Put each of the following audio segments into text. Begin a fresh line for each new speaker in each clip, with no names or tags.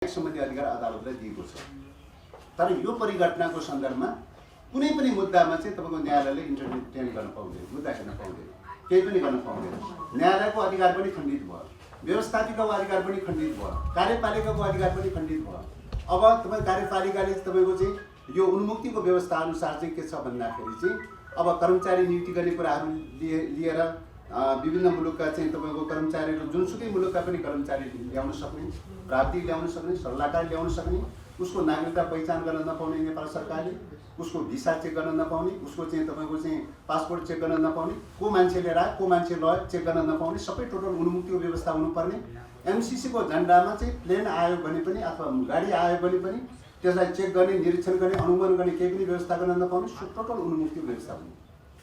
सम्बन्धी अधिकार अदालतलाई दिएको छ। तर यो परिघटनाको सन्दर्भमा कुनै पनि मुद्दामा चाहिँ तपाईँको न्यायालयले इन्टरभेन गर्न पाउँदैन, मुद्दा हेर्न पाउँदैन, केही पनि गर्न पाउँदैन। न्यायालयको अधिकार पनि खण्डित भयो, व्यवस्थापिकाको अधिकार पनि खण्डित भयो, कार्यपालिकाको अधिकार पनि खण्डित भयो। अब तपाईँ कार्यपालिकाले तपाईँको चाहिँ यो उन्मुक्तिको व्यवस्था अनुसार चाहिँ के छ भन्दाखेरि चाहिँ अब कर्मचारी नियुक्ति गर्ने कुराहरू लिएर विभिन्न मुलुकका चाहिँ तपाईँको कर्मचारीहरू जुनसुकै मुलुकका पनि कर्मचारी ल्याउन सक्ने, प्राप्ति ल्याउन सक्ने, सल्लाहकार ल्याउन सक्ने, उसको नागरिकता पहिचान गर्न नपाउने नेपाल सरकारले, उसको भिसा चेक गर्न नपाउने, उसको चाहिँ तपाईँको चाहिँ पासपोर्ट चेक गर्न नपाउने, को मान्छे लिएर आयो को मान्छे लयो चेक गर्न नपाउने, सबै टोटल उन्मुक्तिको व्यवस्था हुनुपर्ने। एमसिसीको झन्डामा चाहिँ प्लेन आयो भने पनि अथवा गाडी आयो भने पनि त्यसलाई चेक गर्ने, निरीक्षण गर्ने, अनुगमन गर्ने केही पनि व्यवस्था गर्न नपाउने, टोटल उन्मुक्तिको व्यवस्था हुने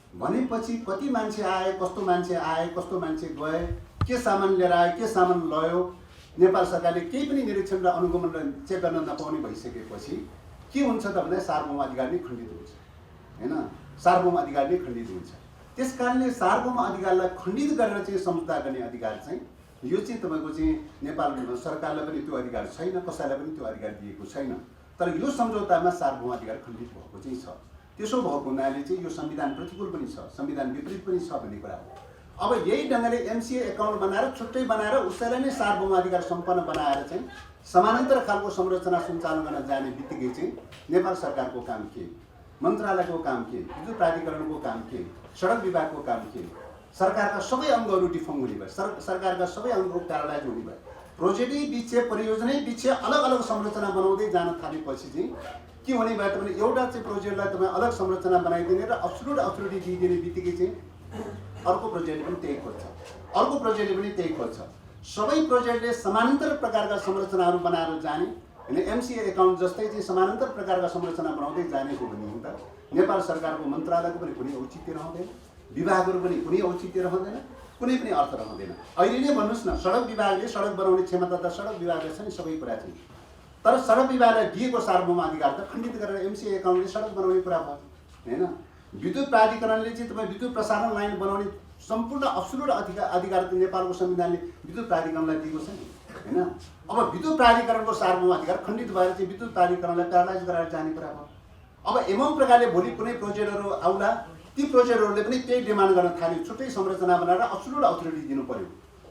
भनेपछि कति मान्छे आए, कस्तो मान्छे आए, कस्तो मान्छे गए, के सामान लिएर आयो, के सामान लयो, नेपाल सरकारले केही पनि निरीक्षण र अनुगमन र चेक गर्न नपाउने भइसकेपछि के हुन्छ त भन्दा सार्वभौम अधिकार नै खण्डित हुन्छ, हैन? सार्वभौम अधिकार नै खण्डित हुन्छ। त्यसकारणले सार्वभौम अधिकारलाई खण्डित गरेर चाहिँ सम्झौता गर्ने अधिकार चाहिँ यो चाहिँ तपाईँको चाहिँ नेपाल सरकारलाई पनि त्यो अधिकार छैन, कसैलाई पनि त्यो अधिकार दिएको छैन। तर यो सम्झौतामा सार्वभौम अधिकार खण्डित भएको चाहिँ छ। त्यसो भएको हुनाले चाहिँ यो संविधान प्रतिकूल पनि छ, संविधान विपरीत पनि छ भन्ने कुरा हो। अब यही ढङ्गले एमसिए एकाउन्ट बनाएर छुट्टै बनाएर उसैलाई नै सार्वभौम अधिकार सम्पन्न बनाएर चाहिँ समानान्तर खालको संरचना सञ्चालन गर्न जाने बित्तिकै चाहिँ नेपाल सरकारको काम के, मन्त्रालयको काम के, विद्युत प्राधिकरणको काम के, सडक विभागको काम के, सरकारका सबै अङ्गहरू डिफङ हुने भयो, सरकारका सबै अङ्गहरू प्यारालाइज हुने भयो। प्रोजेक्टै बिचे, परियोजनै बिचे अलग अलग संरचना बनाउँदै जान थालेपछि चाहिँ के हुने भयो त भने एउटा चाहिँ प्रोजेक्टलाई तपाईँ अलग संरचना बनाइदिने र अब्सोल्युट अथोरिटी दिइदिने बित्तिकै चाहिँ अर्को प्रोजेक्टले पनि त्यही खोज्छ, अर्को प्रोजेक्टले पनि त्यही खोज्छ। सबै प्रोजेक्टले समानान्तर प्रकारका संरचनाहरू बनाएर जाने होइन, एमसिए एकाउन्ट जस्तै चाहिँ समानान्तर प्रकारका संरचना बनाउँदै जाने हो भने हुँदा नेपाल सरकारको मन्त्रालयको पनि कुनै औचित्य रहँदैन, विभागहरू पनि कुनै औचित्य रहँदैन, कुनै पनि अर्थ रहँदैन। अहिले नै भन्नुहोस् न, सडक विभागले सडक बनाउने क्षमता त सडक विभागले छ नि, सबै कुरा चाहिँ। तर सडक विभागलाई दिएको सार्वभौम अधिकार त खण्डित गरेर एमसिए एकाउन्टले सडक बनाउने कुरा भयो, होइन? विद्युत प्राधिकरणले चाहिँ तपाईँ विद्युत प्रसारण लाइन बनाउने सम्पूर्ण अब्सोल्युट अधिकार त नेपालको संविधानले विद्युत प्राधिकरणलाई दिएको छ नि, होइन? अब विद्युत प्राधिकरणको सार्वभौम अधिकार खण्डित भएर चाहिँ विद्युत प्राधिकरणलाई प्यारालाइज गराएर जाने कुरा भयो। अब एवं प्रकारले भोलि कुनै प्रोजेक्टहरू आउला, ती प्रोजेक्टहरूले पनि त्यही डिमान्ड गर्न थाल्यो, छुट्टै संरचना बनाएर अब्सोल्युट अथोरिटी दिनु पर्यो।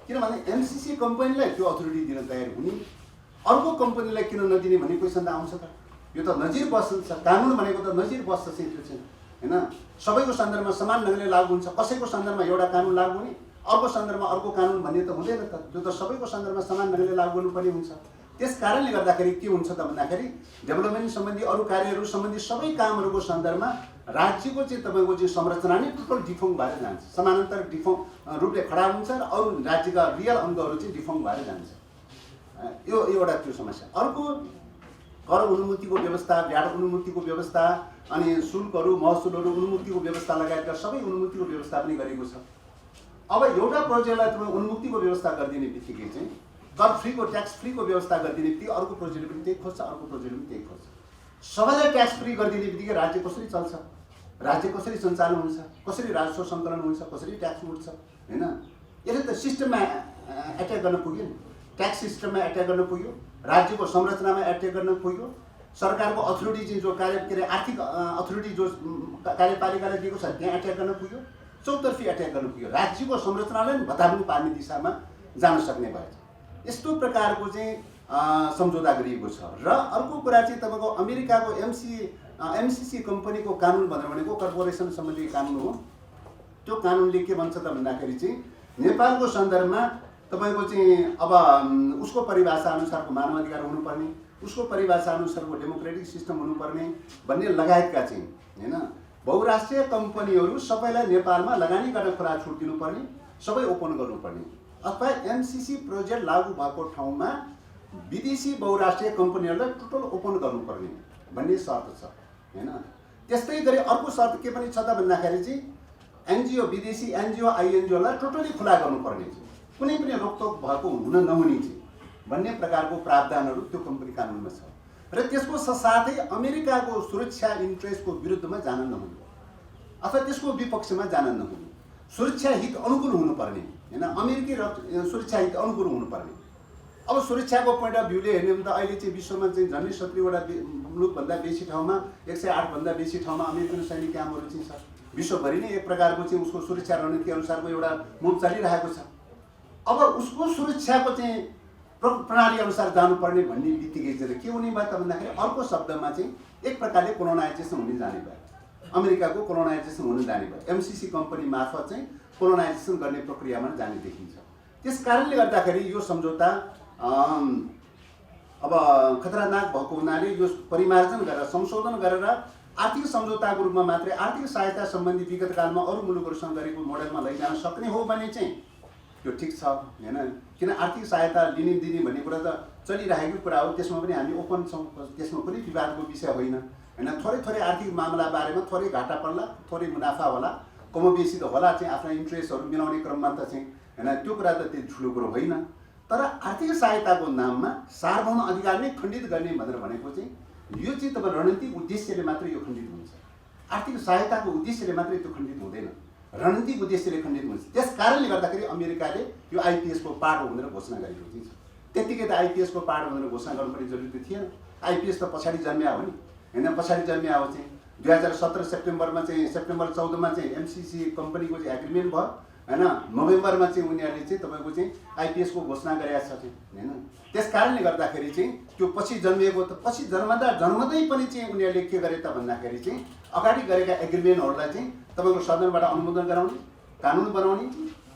किनभने एमसिसी कम्पनीलाई त्यो अथोरिटी दिन तयार हुने, अर्को कम्पनीलाई किन नदिने भन्ने क्वेसन त आउँछ त। यो त नजिर बस्छ, कानुन भनेको त नजिर बस्छ चाहिँ त्यो चाहिँ, होइन? सबैको सन्दर्भमा समान ढङ्गले लागू हुन्छ। कसैको सन्दर्भमा एउटा कानुन लागू हुने, अर्को सन्दर्भमा अर्को कानुन भन्ने त हुँदैन त। त्यो त सबैको सन्दर्भमा समान ढङ्गले लागू गर्नुपर्ने हुन्छ। त्यस कारणले गर्दाखेरि के हुन्छ त भन्दाखेरि डेभलपमेन्ट सम्बन्धी अरू कार्यहरू सम्बन्धी सबै कामहरूको सन्दर्भमा राज्यको चाहिँ तपाईँको चाहिँ संरचना नै टोटल डिफङ भएर जान्छ, समानान्तर डिफङ रूपले खडा हुन्छ र अरू राज्यका रियल अङ्गहरू चाहिँ डिफङ भएर जान्छ। यो एउटा त्यो समस्या। अर्को कर उन्मुक्तिको व्यवस्था, भ्याट उन्मुक्तिको व्यवस्था, अनि शुल्कहरू, महसुलहरू उन्मुक्तिको व्यवस्था लगायतका सबै उन्मुक्तिको व्यवस्था पनि गरेको छ। अब एउटा प्रोजेक्टलाई तपाईँ उन्मुक्तिको व्यवस्था गरिदिने बित्तिकै चाहिँ कर फ्रीको, ट्याक्स फ्रीको व्यवस्था गरिदिने बित्तिकै अर्को प्रोजेक्टले पनि त्यही खोज्छ, अर्को प्रोजेक्टले पनि त्यही खोज्छ। सबैलाई ट्याक्स फ्री गरिदिने बित्तिकै राज्य कसरी चल्छ, राज्य कसरी सञ्चालन हुन्छ, कसरी राजस्व सङ्कलन हुन्छ, कसरी ट्याक्स उठ्छ, होइन? यसले त सिस्टममा एट्याक गर्न पुग्यो नि, ट्याक्स सिस्टममा एट्याक गर्न पुग्यो, राज्यको संरचनामा एट्याक गर्न पुग्यो, सरकारको अथोरिटी चाहिँ जो आर्थिक अथोरिटी जो कार्यपालिकाले दिएको छ त्यहाँ एट्याक गर्न पुग्यो, चौतर्फी एट्याक गर्न पुग्यो, राज्यको संरचनालाई पनि भताभुङ पार्ने दिशामा जान सक्ने भएछ। यस्तो प्रकारको चाहिँ सम्झौता गरिएको छ। र अर्को कुरा चाहिँ तपाईँको अमेरिकाको एमसिसी कम्पनीको कानुन भनेको कर्पोरेसन सम्बन्धी कानुन हो। त्यो कानुनले के भन्छ त भन्दाखेरि चाहिँ नेपालको सन्दर्भमा तपाईँको चाहिँ अब उसको परिभाषा अनुसारको मानव अधिकार हुनुपर्ने, उसको परिभाषा अनुसारको डेमोक्रेटिक सिस्टम हुनुपर्ने भन्ने लगायतका चाहिँ, होइन? बहुराष्ट्रिय कम्पनीहरू सबैलाई नेपालमा लगानी गर्न खुला छुट दिनुपर्ने, सबै ओपन गर्नुपर्ने, अथवा एमसिसी प्रोजेक्ट लागू भएको ठाउँमा विदेशी बहुराष्ट्रिय कम्पनीहरूलाई टोटल ओपन गर्नुपर्ने भन्ने शर्त छ, होइन? त्यस्तै गरी अर्को शर्त के पनि छ त भन्दाखेरि चाहिँ एनजिओ, विदेशी एनजिओ, आइएनजिओलाई टोटली खुला गर्नुपर्ने, कुनै पनि रोकटोक भएको हुन नहुने चाहिँ भन्ने प्रकारको प्रावधानहरू त्यो कम्पनी कानुनमा छ। र त्यसको साथै अमेरिकाको सुरक्षा इन्ट्रेस्टको विरुद्धमा जान नहुने अथवा त्यसको विपक्षमा जान नहुने, सुरक्षा हित अनुकूल हुनुपर्ने, होइन? अमेरिकी सुरक्षा हित अनुकूल हुनुपर्ने, अब सुरक्षाको पोइन्ट अफ भ्यूले हेर्ने भने त अहिले चाहिँ विश्वमा चाहिँ झन्डै 70वटा मुलुकभन्दा बेसी ठाउँमा 108 भन्दा बेसी ठाउँमा अमेरिकन सैनिक क्याम्पहरू चाहिँ छ। विश्वभरि नै एक प्रकारको चाहिँ उसको सुरक्षा रणनीति अनुसारको एउटा मुभ चलिरहेको छ। अब उसको सुरक्षाको चाहिँ प्रणाली अनुसार जानुपर्ने भन्ने बित्तिकै चाहिँ के हुने भयो त भन्दाखेरि अर्को शब्दमा चाहिँ एक प्रकारले कोलोनाइजेसन हुने जाने भयो। अमेरिकाको कोलोनाइजेसन हुन जाने भयो। एमसिसी कम्पनी मार्फत चाहिँ कोलोनाइजेसन गर्ने प्रक्रियामा जाने देखिन्छ। त्यस कारणले गर्दाखेरि यो सम्झौता अब खतरनाक भएको हुनाले यो परिमार्जन गरेर संशोधन गरेर आर्थिक सम्झौताको रूपमा मात्रै आर्थिक सहायता सम्बन्धी विगत कालमा अरू मुलुकहरूसँग गरेको मोडेलमा लैजान सक्ने हो भने चाहिँ यो ठिक छ हैन। किन आर्थिक सहायता लिने दिने भन्ने कुरा त चलिरहेको कुरा हो, त्यसमा पनि हामी ओपन छौँ, त्यसमा कुनै विवादको विषय होइन हैन। थोरै थोरै आर्थिक मामला बारेमा थोरै घाटा पर्ला, थोरै मुनाफा होला, कमोबेसी त होला चाहिँ आफ्ना इन्ट्रेस्टहरू मिलाउने क्रममा त चाहिँ हैन, त्यो कुरा त त्यति ठुलो कुरो होइन। तर आर्थिक सहायताको नाममा सार्वभौम अधिकार नै खण्डित गर्ने भनेर भनेको चाहिँ यो चाहिँ तपाईँ रणनीतिक उद्देश्यले मात्रै यो खण्डित हुन्छ। आर्थिक सहायताको उद्देश्यले मात्रै त्यो खण्डित हुँदैन, रणनीतिक उद्देश्यले खण्डित हुन्छ। त्यस कारणले गर्दाखेरि अमेरिकाले यो आइपिएसको पार्ट हो भनेर घोषणा गरेको थियो। त्यतिकै त आइपिएसको पार्ट भनेर घोषणा गर्नुपर्ने जरुरी थिएन। आइपिएस त पछाडि जन्मिया हो नि हैन, पछाडि जन्मिया हो चाहिँ 2017 सेप्टेम्बरमा चाहिँ सेप्टेम्बर 14मा चाहिँ एमसिसी कम्पनीको चाहिँ एग्रिमेन्ट भयो हैन। नोभेम्बरमा चाहिँ उनीहरूले चाहिँ तपाईँको चाहिँ आइपिएसको घोषणा गरेका छ हैन। त्यस कारणले गर्दाखेरि चाहिँ त्यो पछि जन्मिएको त पछि जन्मदै पनि चाहिँ उनीहरूले के गरे त भन्दाखेरि चाहिँ अगाडि गरेका एग्रिमेन्टहरूलाई चाहिँ तपाईँको सदनबाट अनुमोदन गराउने, कानुन बनाउने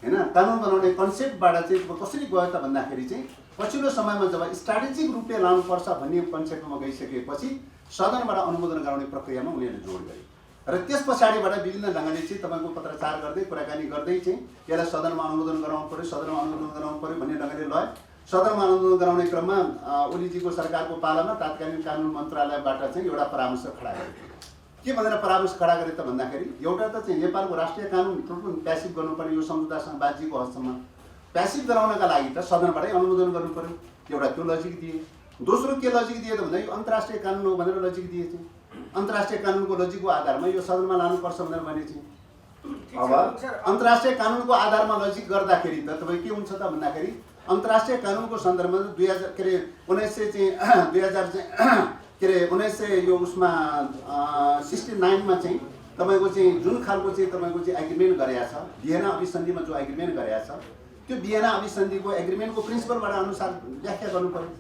हैन। कानुन बनाउने कन्सेप्टबाट चाहिँ कसरी गयो त भन्दाखेरि चाहिँ पछिल्लो समयमा जब स्ट्राटेजिक रूपले लानुपर्छ भन्ने कन्सेप्टमा गइसकेपछि सदनबाट अनुमोदन गराउने प्रक्रियामा उनीहरूले जोड गरे र त्यस पछाडिबाट विभिन्न ढङ्गले चाहिँ तपाईँको पत्रचार गर्दै कुराकानी गर्दै चाहिँ यसलाई सदनमा अनुमोदन गराउनु पर्यो, सदनमा अनुमोदन गराउनु पर्यो भन्ने ढङ्गले लय। सदनमा अनुमोदन गराउने क्रममा ओलीजीको सरकारको पालामा तात्कालीन कानुन मन्त्रालयबाट चाहिँ एउटा परामर्श खडा गरेको। के भनेर परामर्श खडा गरे त भन्दाखेरि एउटा त चाहिँ नेपालको राष्ट्रिय कानुन टोटल प्यासिभ गर्नुपर्ने यो सम्झौतासँग बातचितको हदसम्म प्यासिभ गराउनका लागि त सदनबाटै अनुमोदन गर्नु पर्यो, एउटा त्यो लजिक दिए। दोस्रो के लजिक दिए त भन्दा यो अन्तर्राष्ट्रिय कानुन हो भनेर लजिक दिए चाहिँ अन्तर्राष्ट्रिय कानुनको लजिकको आधारमा यो सदनमा लानुपर्छ भनेर भने चाहिँ अब अन्तर्राष्ट्रिय कानुनको आधारमा लजिक गर्दाखेरि त तपाईँ के हुन्छ त भन्दाखेरि अन्तर्राष्ट्रिय कानुनको सन्दर्भमा 2000 के अरे 1900 यो उसमा 69मा चाहिँ तपाईँको चाहिँ जुन खालको चाहिँ तपाईँको चाहिँ एग्रिमेन्ट गरेका छ भियना अभिसन्धिमा जो एग्रिमेन्ट गरेका छ त्यो भियना अभिसन्धिको एग्रिमेन्टको प्रिन्सिपलबाट अनुसार व्याख्या गर्नु पर्यो।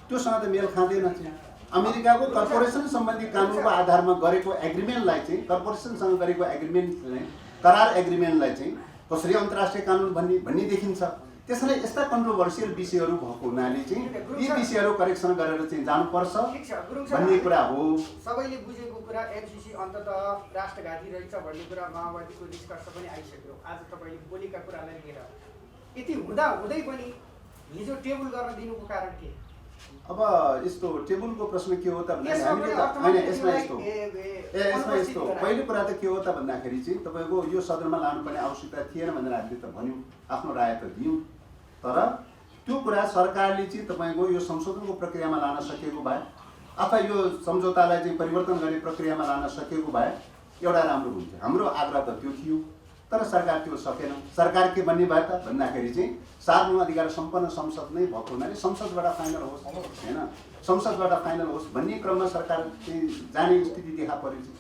त्योसँग त मेल खाँदैन चाहिँ। अमेरिकाको कर्पोरेसन सम्बन्धी कानुनको आधारमा गरेको एग्रिमेन्टलाई चाहिँ कर्पोरेसनसँग गरेको एग्रिमेन्टलाई करार एग्रिमेन्टलाई चाहिँ कसरी अन्तर्राष्ट्रिय कानुन भन्ने देखिन्छ। त्यसैले यस्ता कन्ट्रोभर्सियल विषयहरू भएको हुनाले चाहिँ यी विषयहरू करेक्सन गरेर चाहिँ जानुपर्छ भन्ने कुरा हो।
सबैले बुझेको कुरा एमसिसी अन्ततः राष्ट्रघाती रहेछ भन्ने कुरा माओवादीको निष्कर्ष पनि आइसक्यो। आज तपाईँले बोलेका कुरालाई लिएर यति हुँदै पनि हिजो टेबल गर्न दिनुको कारण के?
अब यस्तो टेबलको प्रश्न के हो त भन्दाखेरि हामीले यसमा यस्तो पहिलो कुरा त के हो त भन्दाखेरि चाहिँ तपाईँको यो सदनमा लानुपर्ने आवश्यकता थिएन भनेर हामीले त भन्यौँ, आफ्नो राय त दियौँ। तर त्यो कुरा सरकारले चाहिँ तपाईँको यो संशोधनको प्रक्रियामा लान सकेको भए अथवा यो सम्झौतालाई चाहिँ परिवर्तन गर्ने प्रक्रियामा लान सकेको भए एउटा राम्रो हुन्थ्यो। हाम्रो आग्रह त त्यो थियो, तर सरकार त्यो सकेन। सरकार के भन्ने भयो त भन्दाखेरि चाहिँ सार्वभौम अधिकार सम्पन्न संसद नै भएको हुनाले संसदबाट फाइनल होस् हैन, संसदबाट फाइनल होस् भन्ने क्रममा सरकार चाहिँ जाने स्थिति देखा परेको छ।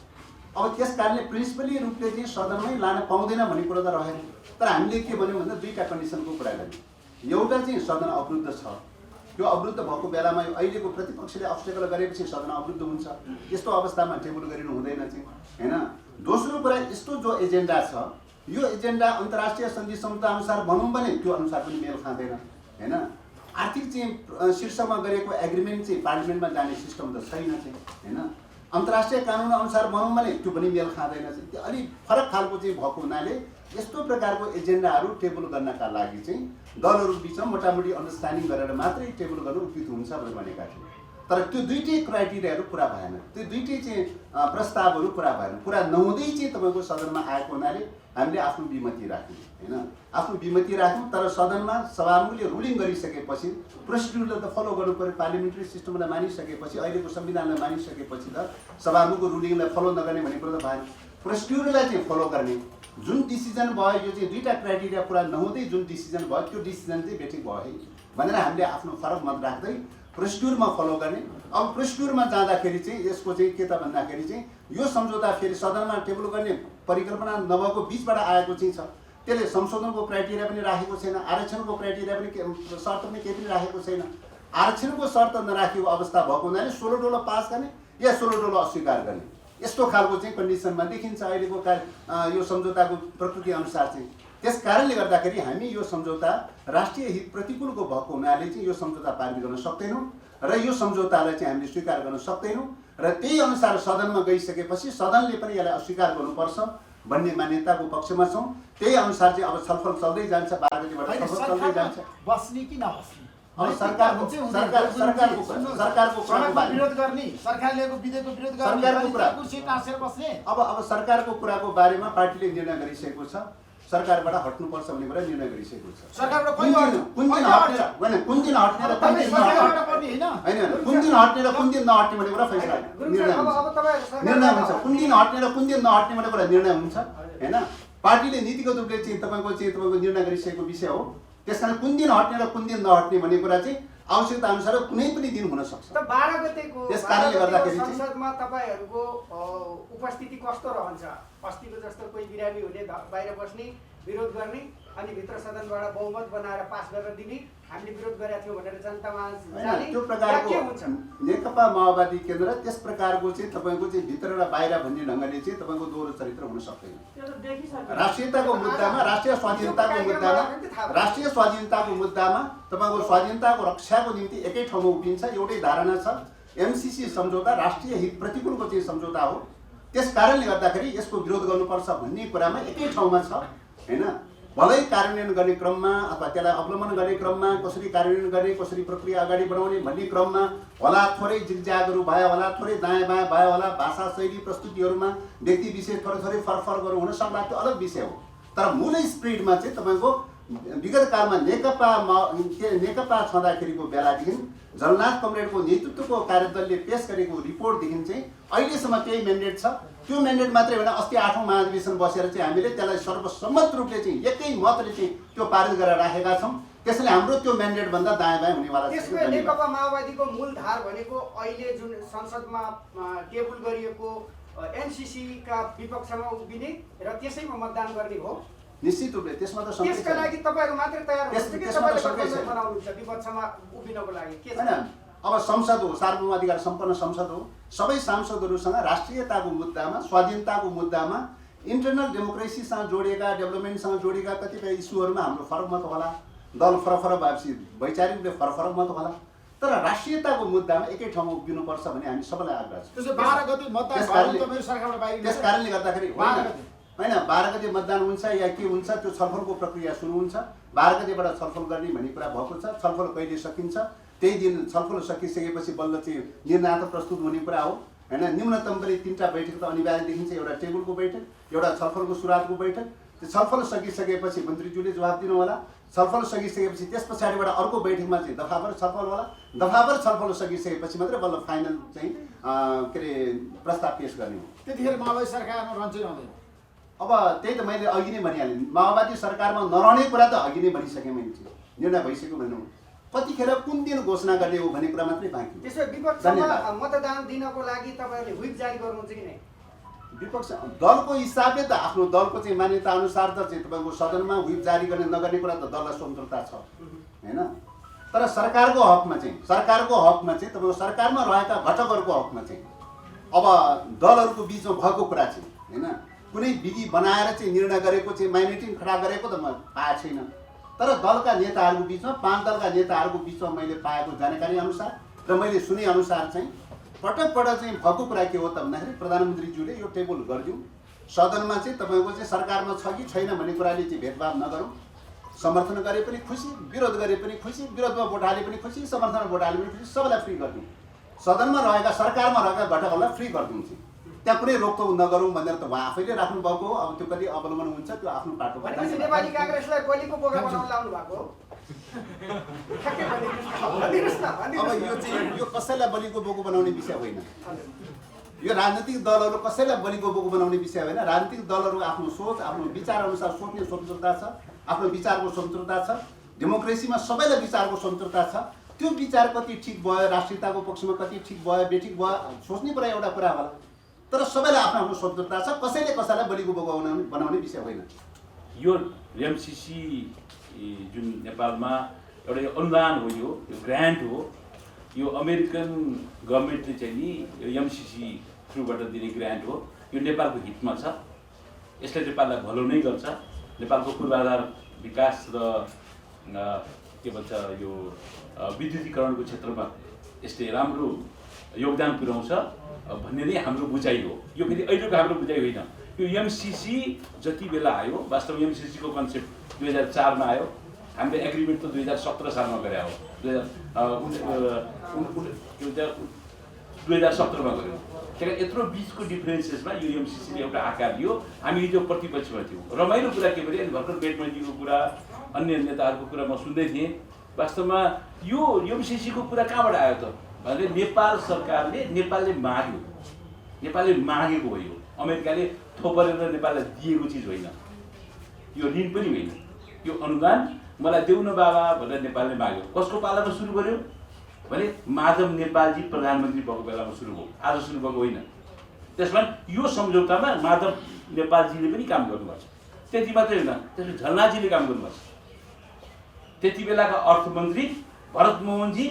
अब त्यस कारणले प्रिन्सिपली रूपले चाहिँ सदनमै लान पाउँदैन भन्ने कुरा त रहेन। तर हामीले के भन्यौँ भन्दा दुईवटा कन्डिसनको कुरा गर्यौँ। एउटा चाहिँ सदन अवरुद्ध छ, यो अवरुद्ध भएको बेलामा यो अहिलेको प्रतिपक्षले अब्स्टेकल गरेपछि सदन अवरुद्ध हुन्छ, यस्तो अवस्थामा टेबल गरिनु हुँदैन चाहिँ हैन। दोस्रो कुरा यस्तो जो एजेन्डा छ यो एजेन्डा अन्तर्राष्ट्रिय सन्धि सम्झौता अनुसार भनौँ भने त्यो अनुसार पनि मेल खाँदैन हैन। आर्थिक चाहिँ शीर्षमा गरेको एग्रिमेन्ट चाहिँ पार्लिमेन्टमा जाने सिस्टम त छैन चाहिँ हैन। अन्तर्राष्ट्रिय कानुन अनुसार भनौँ भने त्यो पनि मेल खाँदैन चाहिँ। त्यो अलिक फरक खालको चाहिँ भएको हुनाले यस्तो प्रकारको एजेन्डाहरू टेबल गर्नका लागि चाहिँ दलहरू बिचमा मोटामोटी अन्डरस्ट्यान्डिङ गरेर मात्रै टेबल गर्नु उपयुक्त हुन्छ भनेर भनेका थिए। तर त्यो दुईटै क्राइटेरियाहरू पुरा भएन, त्यो दुईटै चाहिँ प्रस्तावहरू पुरा भएन। पुरा नहुँदै चाहिँ तपाईँको सदनमा आएको हुनाले हामीले आफ्नो विमति राख्यौँ हैन, आफ्नो विमति राख्यौँ। तर सदनमा सभामुखले रुलिङ गरिसकेपछि प्रोसिड्युरलाई त फलो गर्नु पर्यो। पार्लिमेन्ट्री सिस्टमलाई मानिसकेपछि अहिलेको संविधानलाई मानिसकेपछि त सभामुखको रुलिङलाई फलो नगर्ने भन्ने कुरो त भएन। प्रोसिड्युरलाई चाहिँ फलो गर्ने जुन डिसिजन भयो यो चाहिँ दुईवटा क्राइटेरिया पुरा नहुँदै जुन डिसिजन भयो त्यो डिसिजन चाहिँ बेठिक भयो है। भनेर हामीले आफ्नो फरक मत राख्दै प्रोसिड्युरमा फलो गर्ने। अब प्रोसिड्युरमा जाँदाखेरि चाहिँ यसको चाहिँ के त भन्दाखेरि चाहिँ यो सम्झौता फेरि सदनमा टेबल गर्ने परिकल्पना नभएको बिचबाट आएको चाहिँ छ। त्यसले संशोधनको क्राइटेरिया पनि राखेको छैन, आरक्षणको क्राइटेरिया पनि शर्त पनि केही पनि राखेको छैन। आरक्षणको शर्त नराखेको अवस्था भएको हुनाले 16 डोलो पास गर्ने या 16 डोलो अस्वीकार गर्ने यस्तो खालको चाहिँ कन्डिसनमा देखिन्छ अहिलेको यो सम्झौताको प्रकृति अनुसार चाहिँ। त्यस कारणले गर्दाखेरि हामी यो सम्झौता राष्ट्रिय हित प्रतिकूलको भएको हुनाले चाहिँ यो सम्झौता पारित गर्न सक्दैनौँ र यो सम्झौतालाई चाहिँ हामीले स्वीकार गर्न सक्दैनौँ र त्यही अनुसार सदनमा गइसकेपछि सदनले पनि यसलाई अस्वीकार गर्नुपर्छ भन्ने मान्यताको पक्षमा छौँ। त्यही अनुसार चाहिँ अब छलफल चल्दै जान्छ, 12 गतिबाट छलफल चल्दै जान्छ।
बस्ने कि नबस्ने
अब सरकारको
विरोध गर्ने, सरकारले विधेयकको विरोध गर्ने,
सरकारको कुरा
कुर्सी टाँसेर बस्ने।
अब सरकारको कुराको बारेमा पार्टीले निर्णय गरिसकेको छ, सरकारबाट हट्नुपर्छ भन्ने कुरा निर्णय गरिसकेको छ।
सरकारबाट
कुन दिन हट्ने र कुन दिन नहट्ने र कुन दिन नहट्ने भन्ने कुरा फैसला निर्णय हुन्छ। कुन दिन हट्ने र कुन दिन नहट्ने भन्ने कुरा निर्णय हुन्छ हैन। पार्टीले नीतिगत रूपले चाहिँ तपाईँको निर्णय गरिसकेको विषय हो। त्यसकारण कुन दिन हट्ने र कुन दिन नहट्ने भन्ने कुरा चाहिँ आवश्यकता अनुसार कुनै पनि दिन हुन सक्छ।
12 गतेको
त्यस कारणले गर्दाखेरि
संसदमा तपाईहरुको उपस्थिति कस्तो रहन्छ? अस्तिको जस्तो कोही बिरामी हुने, बाहिर बस्ने, विरोध गर्ने अनि भित्र सदनबाट बहुमत बनाएर पास गर्न दिने, हामीले विरोध गरेका थियौँ भनेर जनतामा जाने
त्यो प्रकारको नेकपा माओवादी केन्द्र त्यस प्रकारको चाहिँ तपाईँको चाहिँ भित्र र बाहिर भन्ने ढङ्गले चाहिँ तपाईँको दोहोरो चरित्र हुन सक्दैन। राष्ट्रियताको मुद्दामा, राष्ट्रिय स्वाधीनताको मुद्दामा तपाईँको स्वाधीनताको रक्षाको निम्ति एकै ठाउँमा उभिन्छ। एउटै धारणा छ, एमसीसी सम्झौता राष्ट्रिय हित प्रतिकूलको चाहिँ सम्झौता हो। त्यस कारणले गर्दाखेरि यसको विरोध गर्नुपर्छ भन्ने कुरामा एकै ठाउँमा छ हैन। भलै कार्यान्वयन गर्ने क्रममा अथवा त्यसलाई अवलम्बन गर्ने क्रममा, कसरी कार्यान्वयन गर्ने, कसरी प्रक्रिया अगाडि बढाउने भन्ने क्रममा होला थोरै जिगजागहरू भयो होला, थोरै दायाँ बायाँ भयो होला, भाषा शैली प्रस्तुतिहरूमा व्यक्ति विशेष थोरै फरकहरू हुन सक्ला, त्यो अलग विषय हो। तर मूल स्पिरिटमा चाहिँ तपाईँको विगत कालमा नेकपा छँदाखेरिको बेलादेखि जलनाथ कमरेडको नेतृत्वको कार्यदलले पेश गरेको रिपोर्टदेखि चाहिँ अहिलेसम्म त्यही म्यान्डेट छ। त्यो म्यान्डेट मात्रै होइन, अस्ति 8औं महाधिवेशन बसेर चाहिँ हामीले त्यसलाई सर्वसम्मत रूपले चाहिँ एकै मतले चाहिँ त्यो पारित गरेर राखेका छौँ। त्यसैले हाम्रो त्यो म्यान्डेट भन्दा दायाँ बायाँ हुनेवाला
छ। त्यसको नेकपा माओवादीको मूलधार भनेको अहिले जुन संसदमा टेबल गरिएको एनसीसी का विपक्षमा उभिने र त्यसैमा मतदान गर्ने हो।
निश्चित रूपले त्यसमा त
त्यसका लागि तपाईहरु मात्र तयार हुनुहुन्छ कि तपाईले गठबन्धन बनाउनुहुन्छ विपक्षमा उभिनको लागि? के छ?
अब संसद हो, सार्वभौम अधिकार सम्पन्न संसद हो। सबै सांसदहरूसँग राष्ट्रियताको मुद्दामा, स्वाधीनताको मुद्दामा, इन्टरनल डेमोक्रेसीसँग जोडिएका, डेभलपमेन्टसँग जोडिएका कतिपय इस्युहरूमा हाम्रो फरक मत होला, दल फरक भएपछि वैचारिक रूपले फरक मत होला, तर राष्ट्रियताको मुद्दामा एकै ठाउँमा उभिनुपर्छ भन्ने हामी सबैलाई आग्रह छ।
त्यसो 12 गते मतदान भयो तपाईहरु सरकारबाट बाहिर।
त्यस कारणले गर्दाखेरि होइन 12 गते मतदान हुन्छ या के हुन्छ त्यो छलफलको प्रक्रिया सुरु हुन्छ। 12 गतेबाट छलफल गर्ने भन्ने कुरा भएको छ। छलफल कहिले सकिन्छ त्यही दिन छलफल सकिसकेपछि बल्ल चाहिँ निर्णय प्रस्तुत हुने कुरा हो हैन। न्यूनतम पनि 3टा बैठक त अनिवार्य देखिन्छ। एउटा टेबलको बैठक, एउटा छलफलको सुरुवातको बैठक। त्यो छलफल सकिसकेपछि मन्त्रीज्यूले जवाफ दिनु होला। छलफल सकिसकेपछि त्यस पछाडिबाट अर्को बैठकमा चाहिँ दफाभर छलफल होला। दफाभर छलफल सकिसकेपछि मात्रै बल्ल फाइनल चाहिँ के अरे प्रस्ताव पेश गर्ने हो।
त्यतिखेर माओवादी सरकारमा रहन्छ रहँदैन?
अब त्यही त मैले अघि नै भनिहालेँ, माओवादी सरकारमा नरहने कुरा त अघि नै भनिसकेँ मैले। निर्णय भइसक्यो भन्नु, कतिखेर कुन दिन घोषणा गर्ने हो भन्ने कुरा मात्रै बाँकी।
त्यसो विपक्षमा मतदान दिनको लागि तपाईहरुले व्हिप जारी गर्नुहुन्छ कि नै?
विपक्ष दलको हिसाबले त आफ्नो दलको चाहिँ मान्यता अनुसार त चाहिँ तपाईँको सदनमा व्हिप जारी गर्ने नगर्ने कुरा त दललाई स्वतन्त्रता छ हैन। तर सरकारको हकमा चाहिँ तपाईँको सरकारमा रहेका घटकहरूको हकमा चाहिँ अब दलहरूको बिचमा भएको कुरा चाहिँ हैन, कुनै विधि बनाएर चाहिँ निर्णय गरेको चाहिँ माइनोरिटी खडा गरेको त म पाएको छैन। तर दलका नेताहरूको बिचमा, 5 दलका नेताहरूको बिचमा मैले पाएको जानकारी अनुसार र मैले सुने अनुसार चाहिँ पटक चाहिँ भएको कुरा के हो त भन्दाखेरि प्रधानमन्त्रीज्यूले यो टेबल गरिदिउँ, सदनमा चाहिँ तपाईँको चाहिँ सरकारमा छ कि छैन भन्ने कुराले चाहिँ भेदभाव नगरौँ। समर्थन गरे पनि खुसी, विरोध गरे पनि खुसी, विरोधमा भोट हाले पनि खुसी, समर्थनमा भोट हाले पनि खुसी, सबैलाई फ्री गरिदिउँ। सदनमा रहेका, सरकारमा रहेका घटकहरूलाई फ्री गरिदिउँ चाहिँ। त्यहाँ कुनै रोकटोक नगरौँ भनेर त उहाँ आफैले राख्नु भएको हो। अब त्यो कति अवलम्बन हुन्छ त्यो आफ्नो पाटो।
नेपाली कांग्रेसलाई बलिको बोका बनाउन लाउनु भएको हो।
अब यो चाहिँ यो कसैलाई बलिको बोको बनाउने विषय होइन। यो राजनीतिक दलहरू कसैलाई बलिको बोको बनाउने विषय होइन। राजनीतिक दलहरू आफ्नो सोच, आफ्नो विचार अनुसार सोच्ने स्वतन्त्रता छ, आफ्नो विचारको स्वतन्त्रता छ। डेमोक्रेसीमा सबैलाई विचारको स्वतन्त्रता छ। त्यो विचार कति ठिक भयो, राष्ट्रियताको पक्षमा कति ठिक भयो बेठिक भयो सोच्नै पर्ने एउटा कुरा होला। तर सबैलाई आफ्नो आफ्नो स्वतन्त्रता छ, कसैले कसैलाई बलिको बोको बनाउने विषय होइन।
यो एमसिसी जुन नेपालमा एउटा यो अनुदान हो, यो ग्रान्ट हो, यो अमेरिकन गभर्मेन्टले चाहिँ नि यो एमसिसी थ्रुबाट दिने ग्रान्ट हो। यो नेपालको हितमा छ, यसले नेपाललाई भलो नै गर्छ। नेपालको पूर्वाधार विकास र के भन्छ यो विद्युतीकरणको क्षेत्रमा यसले राम्रो योगदान पुर्याउँछ भन्ने नै हाम्रो बुझाइ हो। यो फेरि अहिलेको हाम्रो बुझाइ होइन। यो एमसिसी जति बेला आयो, वास्तवमा एमसिसीको कन्सेप्ट 2004 मा आयो। हामीले एग्रिमेन्ट त 2017 सालमा गरे हो, 2017 मा गऱ्यौँ। त्यहाँ यत्रो बिचको डिफ्रेन्सेसमा यो एमसिसीले एउटा आकार दियो। हामी हिजो प्रतिपक्षमा थियौँ। रमाइलो कुरा के भने भर्खर बेटमनजीको कुरा, अन्य नेताहरूको कुरा म सुन्दै थिएँ। वास्तवमा यो एमसिसीको कुरा कहाँबाट आयो त भने नेपाल सरकारले नेपालले मागेको हो। यो अमेरिकाले थोपरेर नेपाललाई दिएको चिज होइन, यो ऋण पनि होइन। यो अनुदान मलाई देऊ न बाबा भनेर नेपालले माग्यो। कसको पालामा सुरु गर्यो भने माधव नेपालजी प्रधानमन्त्री भएको बेलामा सुरु भयो, आज सुरु भएको होइन। त्यसमा यो सम्झौतामा माधव नेपालजीले पनि काम गर्नुपर्छ। त्यति मात्रै होइन, त्यसमा झलनाथजीले काम गर्नुपर्छ। त्यति बेलाका अर्थमन्त्री भरत मोहनजी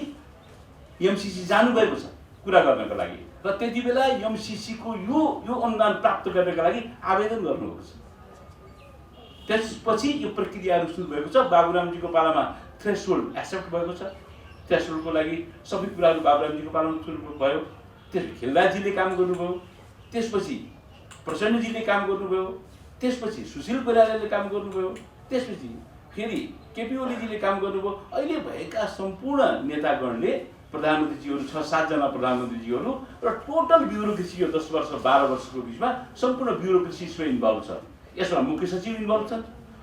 एमसिसी जानुभएको छ कुरा गर्नको लागि, र त्यति बेला एमसिसीको यो अनुदान प्राप्त गर्नका लागि आवेदन गर्नुभएको छ। त्यसपछि यो प्रक्रियाहरू सुरु भएको छ। बाबुरामजीको पालामा थ्रेसहोल्ड एक्सेप्ट भएको छ। थ्रेसहोल्डको लागि सबै कुराहरू बाबुरामजीको पालामा सुरु भयो। त्यसपछि खेलराजजीले काम गर्नुभयो, त्यसपछि प्रचण्डजीले काम गर्नुभयो, त्यसपछि सुशील कोइरालाले काम गर्नुभयो, त्यसपछि फेरि केपी ओलीजीले काम गर्नुभयो। अहिले भएका सम्पूर्ण नेतागणले प्रधानमन्त्रीजीहरू 6-7 जना प्रधानमन्त्रीजीहरू र टोटल ब्युरोक्रेसी यो 10 वर्ष 12 वर्षको बिचमा सम्पूर्ण ब्युरोक्रेसी यसमा इन्भल्भ छ। यसमा मुख्य सचिव इन्भल्भ छन्,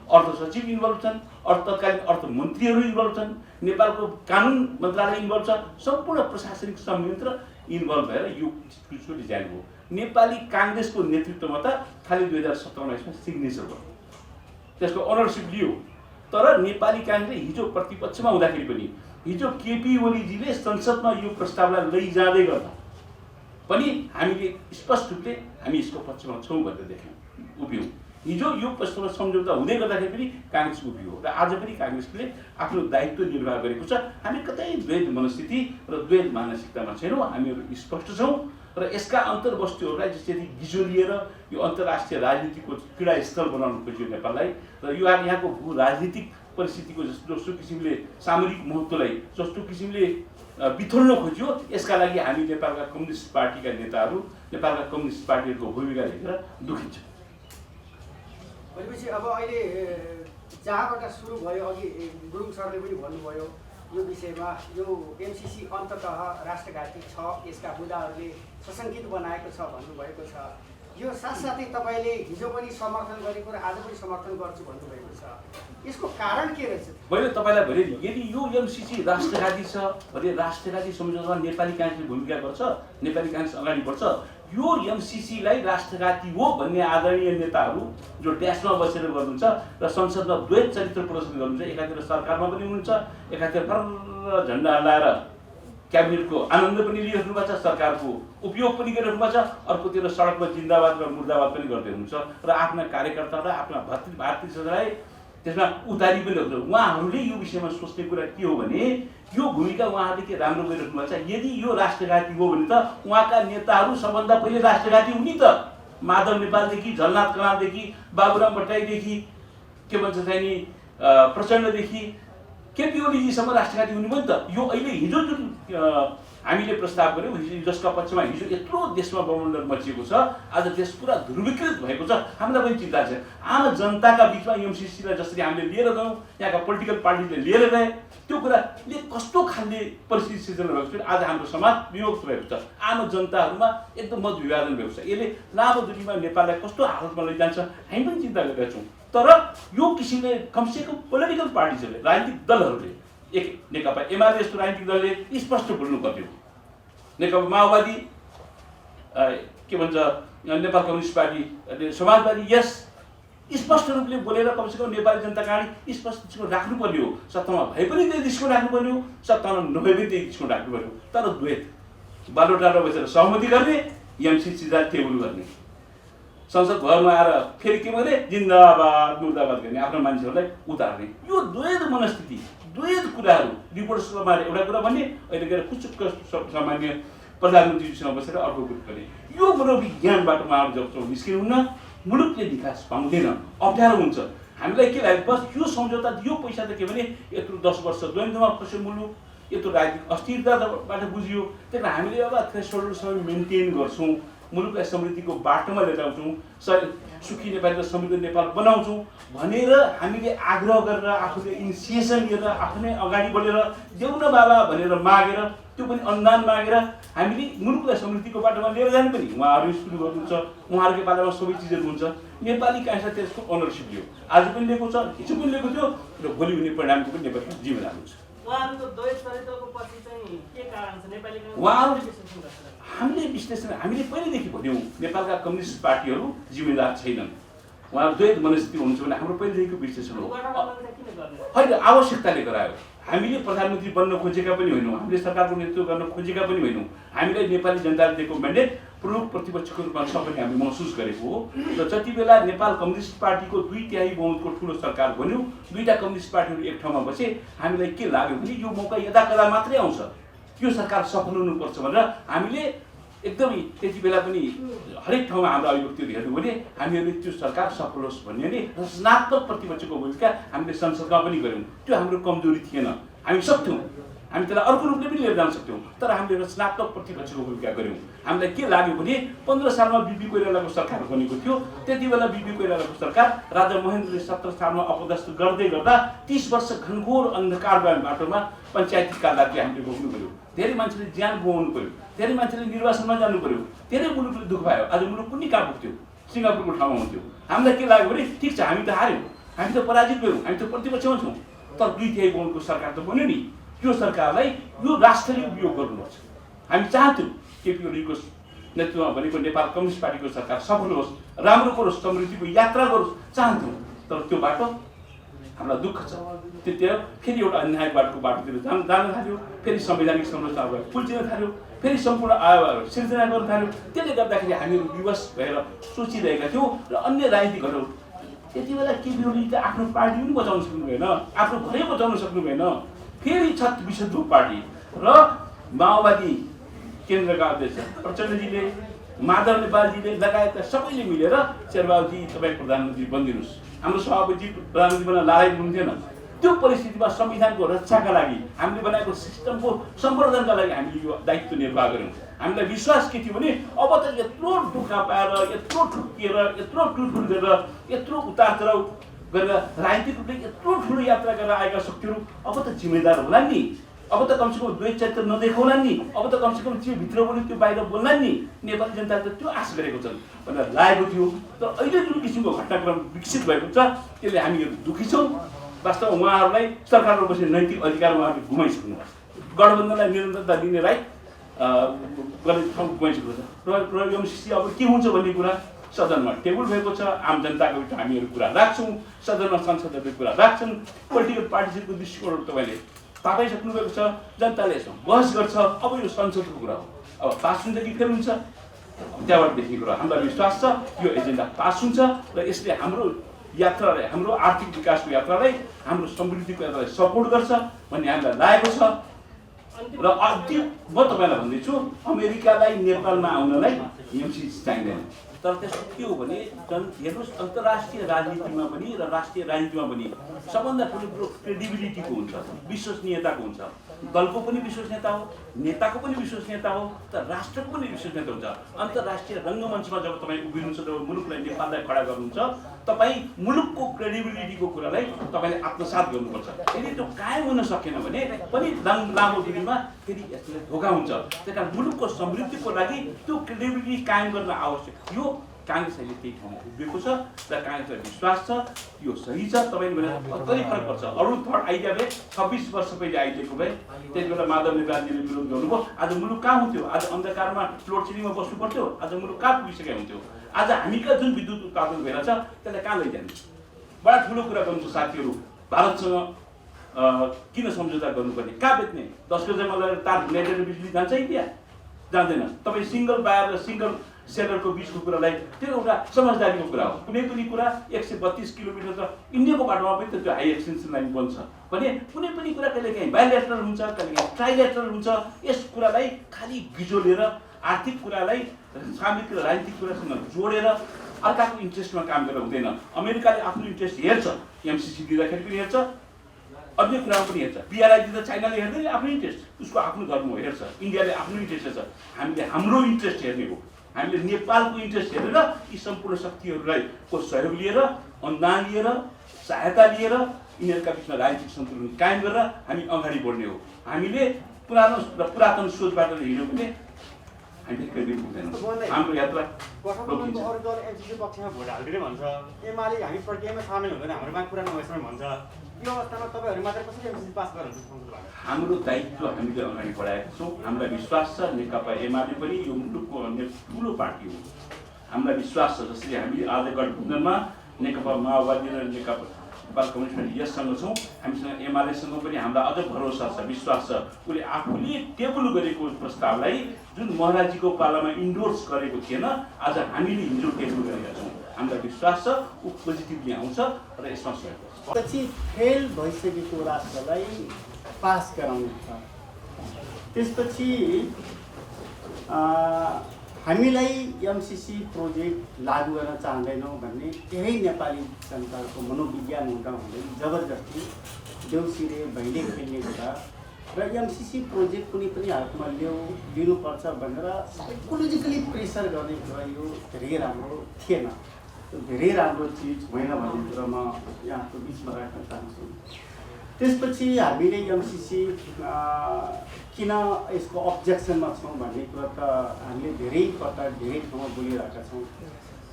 अर्थ सचिव इन्भल्भ छन्, तत्कालीन अर्थमन्त्रीहरू इन्भल्भ छन्, नेपालको कानुन मन्त्रालय इन्भल्भ छ। सम्पूर्ण प्रशासनिक संयन्त्र इन्भल्भ भएर यो चिजको डिजाइन हो। नेपाली काङ्ग्रेसको नेतृत्वमा त खालि 2017-19 मा सिग्नेचर भयो, त्यसको ओनरसिप लियो। तर नेपाली काङ्ग्रेस हिजो प्रतिपक्षमा हुँदाखेरि पनि, हिजो केपी ओलीजीले संसदमा यो प्रस्तावलाई लैजाँदै गर्दा पनि हामीले स्पष्ट रूपले हामी यसको पक्षमा छौँ भनेर देख्यौँ, उभियौँ। हिजो यो प्रस्ताव सम्झौता हुँदै गर्दाखेरि पनि काङ्ग्रेस उभियो र आज पनि काङ्ग्रेसले आफ्नो दायित्व निर्वाह गरेको छ। हामी कतै द्वैत मनस्थिति र द्वैत मानसिकतामा छैनौँ, हामीहरू स्पष्ट छौँ। र यसका अन्तर्वस्तुहरूलाई जसरी गिजोलिएर यो अन्तर्राष्ट्रिय राजनीतिको क्रीडास्थल बनाउन खोजियो नेपाललाई, र यो यहाँको भू राजनीतिक परिस्थितिको जस्तो किसिमले सामरिक महत्त्वलाई जस्तो किसिमले बिथोल्न खोजियो, यसका लागि हामी नेपालका कम्युनिस्ट पार्टीका नेताहरू, नेपालका कम्युनिस्ट पार्टीहरूको भूमिका देखेर दुखित छौँ।
भनेपछि अब अहिले जहाँबाट सुरु भयो, अघि गुरुङ सरले पनि भन्नुभयो यो विषयमा, यो एमसिसी अन्ततः राष्ट्रघाती छ, यसका मुद्दाहरूले सशङ्कित बनाएको छ भन्नुभएको छ। यो साथसाथै तपाईँले हिजो पनि समर्थन गरेको र आज पनि समर्थन गर्छु भन्नुभएको छ। यसको कारण के रहेछ?
मैले तपाईँलाई भने यदि यो एमसिसी राष्ट्रघाती छ भने राष्ट्रघाती सम्झौतामा नेपाली काङ्ग्रेसले भूमिका गर्छ, नेपाली काङ्ग्रेस अगाडि बढ्छ। यो एमसिसीलाई राष्ट्रघाती हो भन्ने आदरणीय नेताहरू जो ड्यासमा बसेर गर्नुहुन्छ र संसदमा द्वैत चरित्र प्रदर्शन गर्नुहुन्छ, एकातिर सरकारमा पनि हुनुहुन्छ, एकातिर फर्र झन्डा हल्लाएर क्याबिनेटको आनन्द पनि लिइराख्नु भएको छ, सरकारको उपयोग पनि गरिराख्नु भएको छ, अर्कोतिर सडकमा जिन्दाबाद र मुर्दाबाद पनि गर्दै हुनुहुन्छ र आफ्ना कार्यकर्ता र आफ्ना भारतीय जनतालाई त्यसमा उतारी पनि राख्छ। उहाँहरूले यो विषयमा सोच्ने कुरा के हो भने यो भूमिका उहाँहरूले के राम्रो गरिराख्नु भएको छ। यदि यो राष्ट्रघाती हो भने त उहाँका नेताहरू सबभन्दा पहिले राष्ट्रघाती हुने त, माधव नेपालदेखि, झलनाथ कनालदेखि, बाबुराम भट्टराईदेखि, के भन्छ चाहिँ प्रचण्डदेखि केपी ओलीजीसम्म राष्ट्रघाती हुने भयो नि त। यो अहिले हिजो जुन हामीले प्रस्ताव गऱ्यौँ, जसका पक्षमा हिजो यत्रो देशमा बमण्डल मचिएको छ, आज देश पुरा ध्रुवीकृत भएको छ, हामीलाई पनि चिन्ता छ। आम जनताका बिचमा एमसिसीलाई जसरी हामीले लिएर गयौँ, यहाँका पोलिटिकल पार्टीले लिएर गए, त्यो कुराले कस्तो खालले परिस्थिति सिर्जना भएको छ। आज हाम्रो समाज विभक्त भएको छ, आम जनताहरूमा एकदम मत विभाजन भएको छ। यसले लामो दूरीमा नेपाललाई कस्तो हालतमा लैजान्छ हामी पनि चिन्ता गरेका छौँ। तर यो किसिमले कमसेकम पोलिटिकल पार्टिजहरूले, राजनीतिक दलहरूले, एक नेकपा एमाले जस्तो राजनीतिक दलले स्पष्ट बोल्नु पर्थ्यो। नेकपा माओवादी, के भन्छ नेपाल कम्युनिस्ट पार्टी, समाजवादी, यस स्पष्ट रूपले बोलेर कमसेकम नेपाली जनताका अगाडि स्पष्ट दृष्टिकोण राख्नुपर्ने हो। सत्तामा भए पनि त्यही दृष्टिकोण राख्नुपर्ने हो, सत्तामा नभए पनि त्यही दृष्टिकोण राख्नुपर्ने हो। तर द्वैत बालोटारमा बसेर सहमति गर्ने, एमसी सिधा टेबल गर्ने, संसद भवनमा आएर फेरि के भने जिन्दाबाद मुर्दाबाद गर्ने, आफ्नो मान्छेहरूलाई उतार्ने, यो द्वैत मनस्थिति, द्वैत कुराहरू रिपोर्ट्समा एउटा कुरा भन्ने, अहिले गएर खुचुक्क सामान्य प्रधानमन्त्रीसँग बसेर अर्को कुरा गर्ने। यो मनोविज्ञानबाट उहाँहरू जब निस्किनुहुन्न, मुलुकले विकास पाउँदैन, अप्ठ्यारो हुन्छ। हामीलाई के लाग्यो, बस यो सम्झौता, यो पैसा त के भने यत्रो 10 वर्ष द्वन्द्वमा फस्यो मुलुक, यत्रो राजनीतिक अस्थिरताबाट बुझियो, त्यही भएर हामीले अब थ्रेसहोल्डसम्म मेन्टेन गर्छौँ, मुलुकलाई समृद्धिको बाटोमा लिएर जान्छौँ, सुखी नेपाल र समृद्ध नेपाल बनाउँछौँ भनेर हामीले आग्रह गरेर आफूले इनिसिएसन लिएर आफ्नै अगाडि बढेर देऊ न बाबा भनेर मागेर, त्यो पनि अनुदान मागेर हामीले मुलुकलाई समृद्धिको बाटोमा लिएर जानु पनि उहाँहरू सुरु गर्नुहुन्छ। उहाँहरूकै पालामा सबै चिजहरू हुन्छ। नेपाली काङ्ग्रेसले त्यसको ओनरसिप लियो, आज पनि लिएको छ, हिजो पनि लिएको थियो र भोलि हुने परिणामको पनि नेपालमा जिम्मेदार हुन्छ।
उहाँहरूको द्वैत चरित्रको पछि चाहिँ के कारण छ? नेपाली
हामीले विश्लेषण, हामीले पहिलेदेखि भन्यौँ नेपालका कम्युनिस्ट पार्टीहरू जिम्मेदार छैनन्, उहाँहरू द्वैत मनस्थिति हुनुहुन्छ भने हाम्रो पहिलेदेखिको विश्लेषण हो। होइन, आवश्यकताले गरायो। हामीले प्रधानमन्त्री बन्न खोजेका पनि होइनौँ, हामीले सरकारको नेतृत्व गर्न खोजेका पनि होइनौँ। हामीलाई नेपाली जनताले दिएको म्यान्डेट प्रमुख प्रतिपक्षको रूपमा सबैले हामीले महसुस गरेको हो। र जति बेला नेपाल कम्युनिस्ट पार्टीको 2/3 बहुमतको ठुलो सरकार बन्यो, दुईटा कम्युनिस्ट पार्टीहरू एक ठाउँमा बसे, हामीलाई के लाग्यो भने यो मौका यदाकदा मात्रै आउँछ, यो सरकार सफल हुनुपर्छ भनेर हामीले एकदमै त्यति बेला पनि हरेक ठाउँमा हाम्रो अभिव्यक्तिहरू हेर्नु भने हामीहरूले त्यो सरकार सफल होस् भन्ने नै रचनात्मक प्रतिपक्षको भूमिका हामीले संसदमा पनि गऱ्यौँ। त्यो हाम्रो कमजोरी थिएन, हामी सक्थ्यौँ, हामी त्यसलाई अर्को रूपले पनि लिएर जान सक्थ्यौँ, तर हामीले रचनात्मक प्रतिपक्षको भूमिका गऱ्यौँ। हामीलाई के लाग्यो भने 15 सालमा बिपी कोइरालाको सरकार बनेको थियो, त्यति बेला बिपी कोइरालाको सरकार राजा महेन्द्रले 17 सालमा अपदस्थ गर्दै गर्दा 30 वर्ष घनघोर अन्धकारमय बाटोमा पञ्चायती काललाई हामीले भोग्नु पर्यो, धेरै मान्छेले ज्यान गुमाउनु पर्यो, धेरै मान्छेले निर्वाचनमा जानु पर्यो, धेरै मुलुकले दुःख पायो। आज मुलुक कुनै कहाँ पुग्थ्यो, सिङ्गापुरको ठाउँमा हुन्थ्यो। हामीलाई के लाग्यो भने ठिक छ, हामी त हार्यौँ, हामी त पराजित भयौँ, हामी त प्रतिपक्षमा छौँ, तर 2/3 बहुमतको सरकार त बन्यो नि, यो सरकारलाई यो राष्ट्रले उपयोग गर्नुपर्छ। हामी चाहन्थ्यौँ केपी ओलीको नेतृत्वमा बनेको नेपाल कम्युनिस्ट पार्टीको सरकार सफल होस्, राम्रो गरोस्, समृद्धिको यात्रा गरोस् चाहन्थ्यौँ। तर त्यो बाटो हामीलाई दुःख छ, त्यतिखेर फेरि एउटा अन्याय बाटोतिर जान थाल्यो, फेरि संवैधानिक संरचनालाई कुल्चिन थाल्यो, फेरि सम्पूर्ण सिर्जना गर्न थाल्यो। त्यसले गर्दाखेरि हामीहरू विवश भएर सोचिरहेका थियौँ र अन्य राजनीतिकहरू त्यति बेला केपी ओली त आफ्नो पार्टी पनि बचाउन सक्नु भएन, आफ्नो घरै बचाउन सक्नु भएन, फेरि विशुद्ध पार्टी र माओवादी केन्द्रका अध्यक्ष प्रचण्डजीले, माधव नेपालजीले लगायतका सबैले मिलेर शेरबहादुरजी तपाईँ प्रधानमन्त्री बनिदिनुहोस्, हाम्रो सभापति प्रधानमन्त्री बन्न लायक हुनुहुन्थेन। त्यो परिस्थितिमा संविधानको रक्षाका लागि, हामीले बनाएको सिस्टमको सम्वर्धनका लागि हामीले यो दायित्व निर्वाह गऱ्यौँ। हामीलाई विश्वास के थियो भने अब त यत्रो दुःख पाएर, यत्रो ठुकिएर, यत्रो टुटफुट गरेर, यत्रो उतार चढाउ गरेर राजनीतिक रूपले यत्रो ठुलो यात्रा गरेर आएका शक्तिहरू अब त जिम्मेदार होला नि, अब त कमसेकम द्वैत चरित्र नदेखाउला नि, अब त कमसेकम त्यो भित्र बोल्यो त्यो बाहिर बोल्ला नि, नेपाली जनताले त त्यो आश गरेको छन् भनेर लागेको थियो। तर अहिले जुन किसिमको घटनाक्रम विकसित भएको छ त्यसले हामीहरू दुःखी छौँ। वास्तवमा उहाँहरूलाई सरकारमा बस्ने नैतिक अधिकार उहाँहरूले गुमाइसक्नु भएको छ, गठबन्धनलाई निरन्तरता दिने राइट गर्ने ठाउँ गुमाइसकेको छ। र एमसिसी अब के हुन्छ भन्ने कुरा सदनमा टेबल भएको छ, आम जनताको बिचमा हामीहरू कुरा राख्छौँ, सदनमा सांसदहरूले कुरा राख्छन्, पोलिटिकल पार्टिजहरूको दृष्टिकोणहरू तपाईँले थाहा सक्नुभएको छ, जनताले यसमा बहस गर्छ। अब यो संसदको कुरा हो, अब पास हुन्छ कि फेल हुन्छ त्यहाँबाट देख्ने कुरा। हामीलाई विश्वास छ यो एजेन्डा पास हुन्छ र यसले हाम्रो यात्रालाई, हाम्रो आर्थिक विकासको यात्रालाई, हाम्रो समृद्धिको यात्रालाई सपोर्ट गर्छ भन्ने हामीलाई लागेको छ। र म तपाईँलाई भन्दैछु, अमेरिकालाई नेपालमा आउनलाई एमसिसी चाहिँदैन, तर त्यसको के हो भने हेर्नुहोस् अन्तर्राष्ट्रिय राजनीतिमा पनि र राष्ट्रिय राजनीतिमा पनि सबभन्दा ठुलो कुरो क्रेडिबिलिटीको हुन्छ, विश्वसनीयताको हुन्छ। दलको पनि विश्वसनीयता हो, नेताको पनि विश्वसनीयता हो, तर राष्ट्रको पनि विश्वसनीयता हुन्छ। अन्तर्राष्ट्रिय रङ्गमञ्चमा जब तपाईँ उभिनुहुन्छ, जब मुलुकलाई नेपाललाई खडा गर्नुहुन्छ, तपाईँ मुलुकको क्रेडिबिलिटीको कुरालाई तपाईँले आत्मसात गर्नुपर्छ। यदि त्यो कायम हुन सकेन भने पनि लामो दूरीमा फेरि यसले धोका हुन्छ। त्यही कारण मुलुकको समृद्धिको लागि त्यो क्रेडिबिलिटी कायम गर्न आवश्यक थियो काङ्ग्रेस अहिले त्यही ठाउँमा उभिएको छ र काङ्ग्रेसलाई विश्वास छ यो सही छ। तपाईँले भने कति फरक पर्छ। अरू थर्ड आइडिया भए 26 वर्ष पहिले आइदिएको भए त्यति बेला माधव नेपालजीले विरोध गर्नुभयो। आज मुलुक कहाँ हुन्थ्यो? आज अन्धकारमा लोड सेडिङमा बस्नु पर्थ्यो। आज मुलुक कहाँ पुगिसकेको हुन्थ्यो? आज हामीका जुन विद्युत उत्पादन भइरहेछ त्यसलाई कहाँ लैजाने? बडा ठुलो कुरा गर्नु साथीहरू। भारतसँग किन सम्झौता गर्नुपर्ने? कहाँ बेच्ने? 10 गजमा लगेर तार ल्याएर बिजुली जान्छ इन्डिया? जाँदैन। तपाईँ सिङ्गल बायर र सिङ्गल सेलरको बिचको कुरालाई त्यो एउटा समझदारीको कुरा हो। कुनै पनि कुरा 132 किलोमिटर त इन्डियाको बाटोमा पनि त त्यो हाई एक्सटेन्सन लाइन बन्छ भने कुनै पनि कुरा कहिलेकाहीँ बाइलेटरल हुन्छ, कहिलेकाहीँ ट्राइलेटरल हुन्छ। यस कुरालाई खालि बिजोलेर आर्थिक कुरालाई सामाजिक र राजनीतिक कुरासँग जोडेर अर्काको इन्ट्रेस्टमा काम गरेर हुँदैन। अमेरिकाले आफ्नो इन्ट्रेस्ट हेर्छ, एमसिसी दिँदाखेरि पनि हेर्छ, अन्य कुरामा पनि हेर्छ। पिआरआई दिँदा चाइनाले हेर्दैन आफ्नो इन्ट्रेस्ट, उसको आफ्नो धर्म हेर्छ। इन्डियाले आफ्नो इन्ट्रेस्ट हेर्छ, हामीले हाम्रो इन्ट्रेस्ट हेर्ने हो। हामीले नेपालको इन्ट्रेस्ट हेरेर यी सम्पूर्ण शक्तिहरूलाई को सहयोग लिएर, अनुदान लिएर, सहायता लिएर यिनीहरूका बिचमा राजनीतिक सन्तुलन कायम गरेर हामी अगाडि बढ्ने हो। हामीले पुरानो र पुरातन सोचबाट हिँड्यौँ भने हामीले कहिले पुग्दैन। हाम्रो यात्रा
गठबन्धनको अरू दल एमसिसी पक्षमा भोट हालिदिने भन्छ, एमाले हामी प्रक्रियामा सामेल हुँदैन, हाम्रोमा कुरा नभएसम्म भन्छ। यो अवस्थामा तपाईँहरू मात्र कसरी एमसिसी पास गर्नुहुन्छ?
हाम्रो दायित्व हामीले अगाडि बढाएका छौँ। हामीलाई विश्वास छ नेकपा एमाले पनि यो मुलुकको अन्य ठुलो पार्टी हो। हामीलाई विश्वास छ जसरी हामी आज गठबन्धनमा नेकपा माओवादी र नेकपा नेपाल कम्युनिस्ट पार्टी यससँग छौँ, हामीसँग एमालेसँग पनि हामीलाई अझ भरोसा छ, विश्वास छ। उसले आफूले टेबल गरेको प्रस्तावलाई जुन महाराजीको पालामा इन्डोर्स गरेको थिएन, आज हामीले हिजो टेबल गरेका छौँ। हामीलाई विश्वास छ ऊ पोजिटिभली आउँछ र यसमा सहयोग गर्छ।
पछि फेल भइसकेको राष्ट्रलाई पास गराउनु छ। त्यसपछि हामीलाई एमसिसी प्रोजेक्ट लागू गर्न चाहँदैनौँ भन्ने केही नेपाली जनताको मनोविज्ञान हुँदै जबरजस्ती देउसिरे भैले खेल्ने कुरा र एमसिसी प्रोजेक्ट कुनै पनि हातमा लिनुपर्छ भनेर साइकोलोजिकली प्रेसर गर्ने कुरा यो धेरै राम्रो थिएन। धेरै राम्रो चिज होइन भन्ने कुरा म यहाँको बिचमा राख्न चाहन्छु। त्यसपछि हामीले एमसिसी किन यसको अब्जेक्सनमा छौँ भन्ने कुरा त हामीले धेरै पटक धेरै ठाउँमा बोलिरहेका छौँ।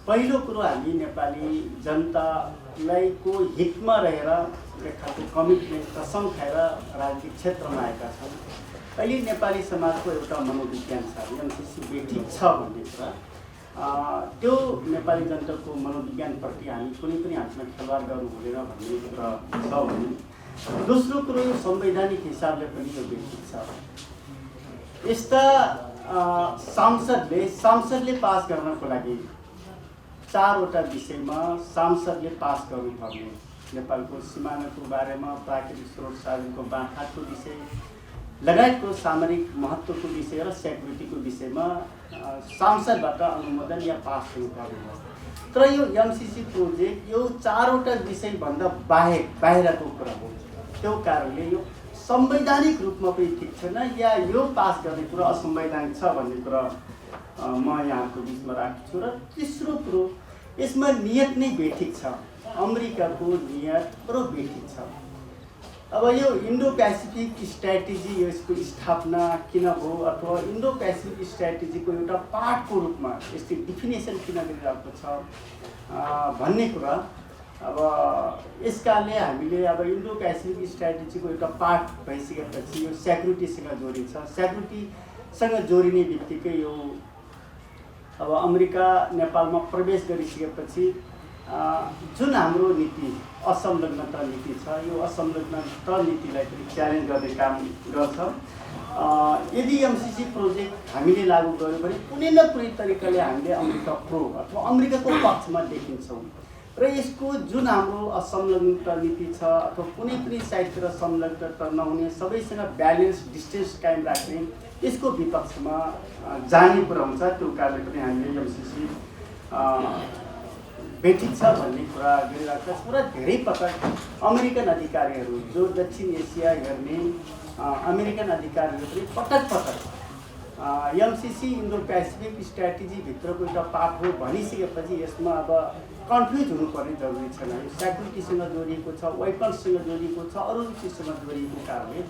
पहिलो कुरो हामी नेपाली जनतालाई को हितमा रहेर एक खालको कमिटमेन्ट कसम खाएर राजनीतिक क्षेत्रमा आएका छौँ। अहिले नेपाली समाजको एउटा मनोविज्ञान छ, एमसिसी बेठिक छ भन्ने कुरा। त्यो नेपाली जनताको मनोविज्ञानप्रति हामी कुनै पनि हातमा खेलवाड गर्नु हुँदैन भन्ने कुरा छ भने, दोस्रो कुरो यो संवैधानिक हिसाबले पनि यो बेठिक छ। यस्ता सांसदले पास गर्नको लागि 4वटा विषयमा सांसदले पास गर्नुपर्ने, नेपालको सिमानाको बारेमा, प्राकृतिक स्रोत साधनको बाँडफाँडको विषय लगायतको सामरिक महत्त्वको विषय र सेक्युरिटीको विषयमा सांसदबाट अनुमोदन या पास हुनुपर्ने हो। तर यो एमसिसी प्रोजेक्ट यो 4वटा विषयभन्दा बाहिरको कुरा हो। त्यो कारणले यो संवैधानिक रूपमा पनि ठिक छैन या यो पास गर्ने कुरा असंवैधानिक छ भन्ने कुरा म यहाँको बिचमा राख्छु। र तेस्रो कुरो यसमा नियत नै बेठिक छ। अमेरिकाको नियत पुरो बेठिक छ। अब यो इन्डो पेसिफिक स्ट्राटेजी यसको स्थापना किन भयो अथवा इन्डो पेसिफिक स्ट्राटेजीको एउटा पार्टको रूपमा यसको डिफिनेसन किन गरिरहेको छ भन्ने कुरा अब यसकारणले हामीले अब इन्डो पेसिफिक स्ट्राटेजीको एउटा पार्ट भइसकेपछि यो सेक्युरिटीसँग जोडिन्छ। सेक्युरिटीसँग जोडिने बित्तिकै यो अब अमेरिका नेपालमा प्रवेश गरिसकेपछि जुन हाम्रो नीति असंलग्नता नीति छ, यो असंलग्नता नीतिलाई पनि च्यालेन्ज गर्ने काम गर्छ। यदि एमसिसी प्रोजेक्ट हामीले लागू गर्यो भने कुनै न कुनै तरिकाले हामीले अमेरिका प्रो अथवा अमेरिकाको पक्षमा देखिन्छौँ र यसको जुन हाम्रो असंलग्नता नीति छ अथवा कुनै पनि साइडतिर संलग्नता नहुने, सबैसँग ब्यालेन्स डिस्टेन्स कायम राख्ने, यसको विपक्षमा जाने कुरा हुन्छ। त्यो कारणले पनि हामीले एमसिसी बेठिक छ भन्ने कुरा गरिरहेका छौँ। र धेरै पटक अमेरिकन अधिकारीहरू जो दक्षिण एसिया हेर्ने अमेरिकन अधिकारीहरू पनि पटक एमसिसी इन्डो पेसिफिक स्ट्राटेजीभित्रको एउटा पार्ट हो भनिसकेपछि यसमा अब कन्फ्युज हुनुपर्ने जरुरी छैन। यो सेक्युरिटीसँग जोडिएको छ, वेपन्ससँग जोडिएको छ, अरू चिजसँग जोडिएको कारणले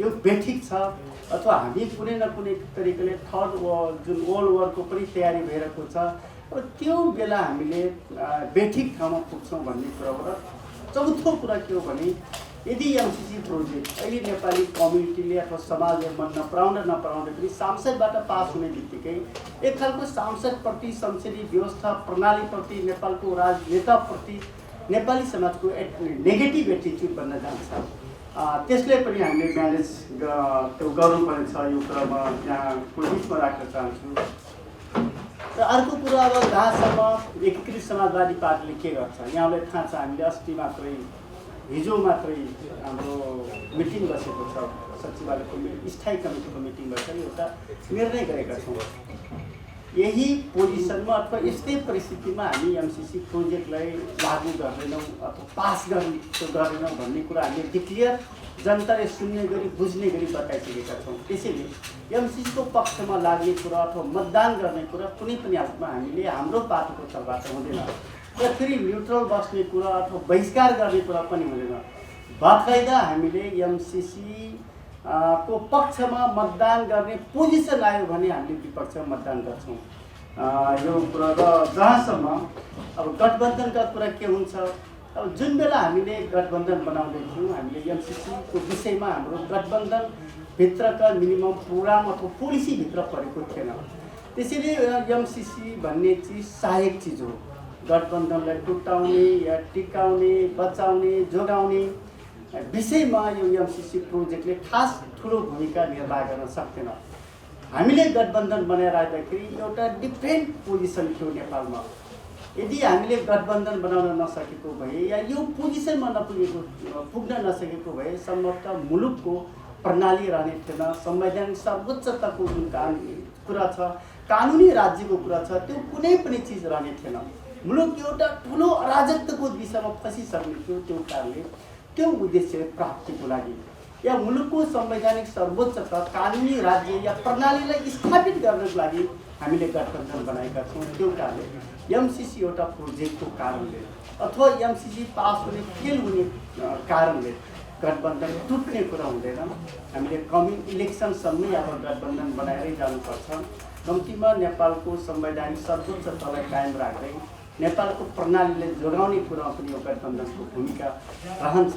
यो बेठिक छ। अथवा हामी कुनै न कुनै तरिकाले थर्ड जुन वर्ल्ड वारको पनि तयारी भइरहेको छ,
अब त्यो बेला हामीले बेठिक ठाउँमा पुग्छौँ भन्ने कुराबाट चौथो कुरा के हो भने यदि एमसिसी प्रोजेक्ट अहिले नेपाली कम्युनिटीले अथवा समाजले मन नपराउँदै पनि सांसदबाट पास हुने बित्तिकै एक खालको सांसदप्रति संसदीय व्यवस्था प्रणालीप्रति नेपालको राजनेताप्रति नेपाली समाजको नेगेटिभ एटिच्युड बन्न जान्छ। त्यसले पनि हामीले म्यानेज त्यो गर्नुपर्ने छ। यो कुरा म यहाँको बिचमा राख्न चाहन्छु। र अर्को कुरा अब जहाँसम्म एकीकृत समाजवादी पार्टीले के गर्छ यहाँलाई थाहा छ। हामीले अस्ति मात्रै हिजो मात्रै हाम्रो मिटिङ बसेको छ, सचिवालयको स्थायी कमिटीको मिटिङ बसेर एउटा निर्णय गरेका छौँ। यही पोजिसनमा अथवा यस्तै परिस्थितिमा हामी एमसिसी प्रोजेक्टलाई लागू गर्दैनौँ अथवा पास गर्दैनौँ भन्ने कुरा हामीले डिक्लियर जनताले सुन्ने गरी बुझ्ने गरी बताइसकेका छौँ। त्यसैले एमसिसीको पक्षमा लाग्ने कुरा अथवा मतदान गर्ने कुरा कुनै पनि हालतमा हामीले हाम्रो पार्टीको तर्फबाट हुँदैन। र फेरि न्युट्रल बस्ने कुरा अथवा बहिष्कार गर्ने कुरा पनि हुँदैन। बाकाइदा हामीले एमसिसी को पक्षमा मतदान गर्ने पोजिसन आयो भने हामीले विपक्षमा मतदान गर्छौँ। यो कुरा र जहाँसम्म अब गठबन्धनका कुरा के हुन्छ, अब जुन बेला हामीले गठबन्धन बनाउँदै थियौँ हामीले एमसिसीको विषयमा हाम्रो गठबन्धनभित्रका मिनिमम प्रोग्राम अथवा पोलिसीभित्र परेको थिएन। त्यसैले एमसिसी भन्ने चिज सहायक चिज हो। गठबन्धनलाई टुटाउने या टिकाउने बचाउने जोगाउने विषयमा यो एमसिसी प्रोजेक्टले खास ठुलो भूमिका निर्वाह गर्न सक्दैन। हामीले गठबन्धन बनाएर आउँदाखेरि एउटा डिफ्रेन्ट पोजिसन थियो नेपालमा। यदि हामीले गठबन्धन बनाउन नसकेको भए या यो पोजिसनमा पुग्न नसकेको भए सम्भवतः मुलुकको प्रणाली रहने थिएन। संवैधानिक सर्वोच्चताको जुन कुरा छ, कानुनी राज्यको कुरा छ, त्यो कुनै पनि चिज रहने थिएन। मुलुक एउटा ठुलो अराजकताको दिशामा फसिसक्ने थियो। त्यो कारणले त्यो उद्देश्य प्राप्तिको लागि या मुलुकको संवैधानिक सर्वोच्चता कानुनी राज्य या प्रणालीलाई स्थापित गर्नको लागि हामीले गठबन्धन बनाएका छौँ। त्यो कारणले एमसिसी एउटा प्रोजेक्टको कारणले अथवा एमसिसी पास हुने फेल हुने कारणले गठबन्धन टुट्ने कुरा हुँदैन। हामीले इलेक्सनसम्मै अब गठबन्धन बनाएरै जानुपर्छ। कम्तीमा नेपालको संवैधानिक सर्वोच्चतालाई कायम राख्दै नेपालको प्रणालीले जोगाउने कुरामा पनि यो गठबन्धनको भूमिका रहन्छ।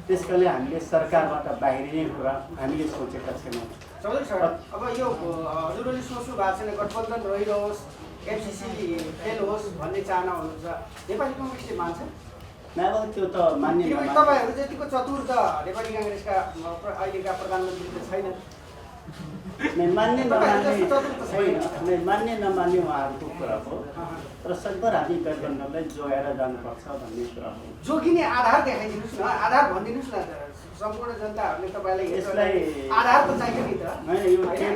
त्यसकारणले हामीले सरकारबाट बाहिरिने कुरा हामीले सोचेका छैनौँ।
चौधरी सर, अब यो हजुरहरूले सोच्नु भएको छैन गठबन्धन रहिरहोस्, एमसिसी फेल होस् भन्ने चाहना हुनुहुन्छ, नेपाली कङ्ग्रेसले मान्छ?
अब त्यो त मान्य
तपाईँहरू जतिको चतुर त नेपाली काङ्ग्रेसका अहिलेका प्रधानमन्त्री त छैन।
मान्ने नमान्ने उहाँहरूको कुरा हो। तर सकभर हामी गठबन्धनलाई जोगाएर जानुपर्छ भन्ने कुरा हो।
जोगिने आधार देखाइदिनुहोस् न, आधार भनिदिनुहोस् न। सम्पूर्ण जनताहरूले तपाईँलाई यसलाई आधार त चाहियो नि त।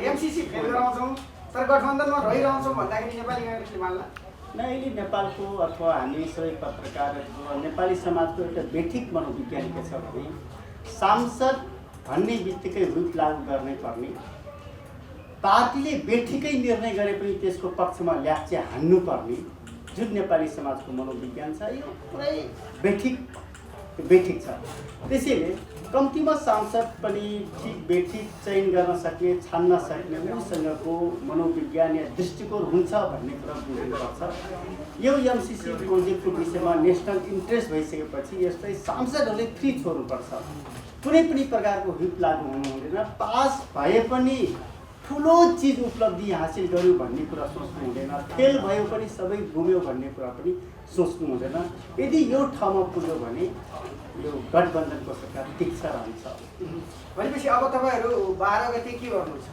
एमसिसी फेल गराउँछौँ तर गठबन्धनमा रहिरहन्छौँ भन्दाखेरि नेपाली काङ्ग्रेसले मान्ला?
अहिले नेपालको अथवा हामी सबै पत्रकारहरूको नेपाली समाजको एउटा बेठिक मनोविज्ञान के छ भने सांसद भन्ने बित्तिकै हुप लागू गर्नै पर्ने, पार्टीले बेठिकै निर्णय गरे पनि त्यसको पक्षमा ल्याप्चे हान्नुपर्ने जुन नेपाली समाजको मनोविज्ञान छ यो पुरै बेठिक छ। त्यसैले कम्तीमा सांसद पनि ठिक बेठिक चयन गर्न सक्ने छान्न सक्ने उसँगको मनोविज्ञान या दृष्टिकोण हुन्छ भन्ने कुरा बुझ्नुपर्छ। यो एमसिसी प्रोजेक्टको विषयमा नेसनल इन्ट्रेस्ट भइसकेपछि यसलाई सांसदहरूले फ्री छोड्नुपर्छ। कुनै पनि प्रकारको हित लागू हुनु हुँदैन। पास भए पनि ठुलो चिज उपलब्धि हासिल गर्यो भन्ने कुरा सोच्नु हुँदैन। फेल भयो पनि सबै गुम्यो भन्ने कुरा पनि सोच्नु हुँदैन। यदि यो ठाउँमा पुग्यो भने यो गठबन्धनको सरकार टिक्छ रहन्छ।
भनेपछि अब तपाईँहरू 12 गते के गर्नुहुन्छ?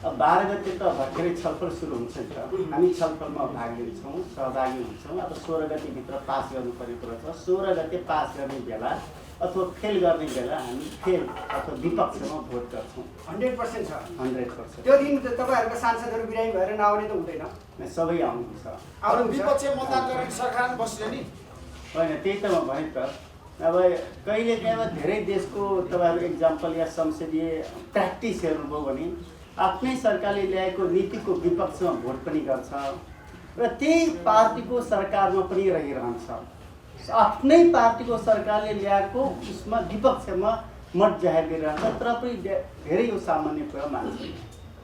अब 12 गते त भर्खरै छलफल सुरु हुन्छ नि त। हामी छलफलमा भाग लिन्छौँ, सहभागी हुन्छौँ। अब 16 गतेभित्र पास गर्नुपर्ने कुरा छ। 16 गते पास गर्ने बेला अथवा फेल गर्ने बेला हामी फेल अथवा विपक्षमा भोट गर्छौँ।
100% छ।
100%।
त्यो दिन तपाईँहरूका सांसदहरू बिरामी भएर नआउने त हुँदैन?
सबै आउनुहुन्छ।
विपक्ष मतदान गरेर सरकारमा बस्ने नि
होइन, त्यही त म भने त। अब कहिलेकाहीँ अब धेरै देशको तपाईँहरू इक्जाम्पल या संसदीय प्र्याक्टिस हेर्नुभयो भने आफ्नै सरकारले ल्याएको नीतिको विपक्षमा भोट पनि गर्छ र त्यही पार्टीको सरकारमा पनि रहिरहन्छ। आफ्नै पार्टीको सरकारले ल्याएको उसमा विपक्षमा मत जाहेर गरिरहन्छ तर पनि धेरै यो सामान्य कुरा मान्छ।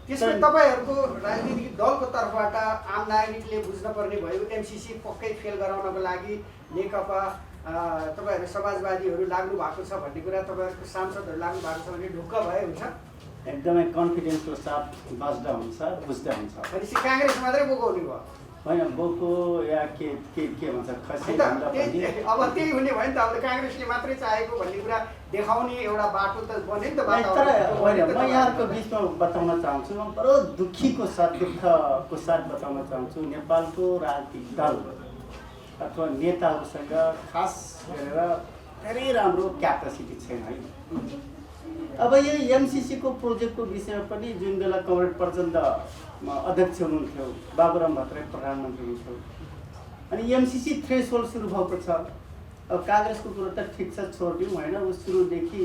त्यसमा तपाईँहरूको राजनीतिक दलको तर्फबाट आम नागरिकले बुझ्नुपर्ने भयो एमसिसी पक्कै फेल गराउनको लागि नेकपा तपाईँहरू समाजवादीहरू लाग्नु भएको छ भन्ने कुरा तपाईँहरूको सांसदहरू लाग्नु भएको छ भने ढुक्क भए हुन्छ।
एकदमै कन्फिडेन्सको साथ बस्दा हुन्छ बुझ्दा हुन्छ।
भनेपछि काङ्ग्रेस मात्रै बोकाउने भयो
होइन बोको या के भन्छ खसी
अब त्यही हुने भयो नि त। अब काङ्ग्रेसले मात्रै चाहेको भन्ने कुरा देखाउने एउटा बाटो त बन्यो नि त।
तर होइन म यहाँहरूको बिचमा बताउन चाहन्छु, म बडो दुःखीको साथ दुःखको साथ बताउन चाहन्छु नेपालको राजनीतिक दल अथवा नेताहरूसँग खास गरेर धेरै राम्रो क्यापेसिटी छैन है। अब यो एमसिसीको प्रोजेक्टको विषयमा पनि जुन बेला कमरेड प्रचण्ड अध्यक्ष हुनुहुन्थ्यो, बाबुराम भट्टराई प्रधानमन्त्री हुनुहुन्थ्यो, अनि एमसिसी थ्रेसहोल्ड सुरु भएको छ। अब काङ्ग्रेसको कुरो त ठिक छ छोडिदिउँ होइन, ऊ सुरुदेखि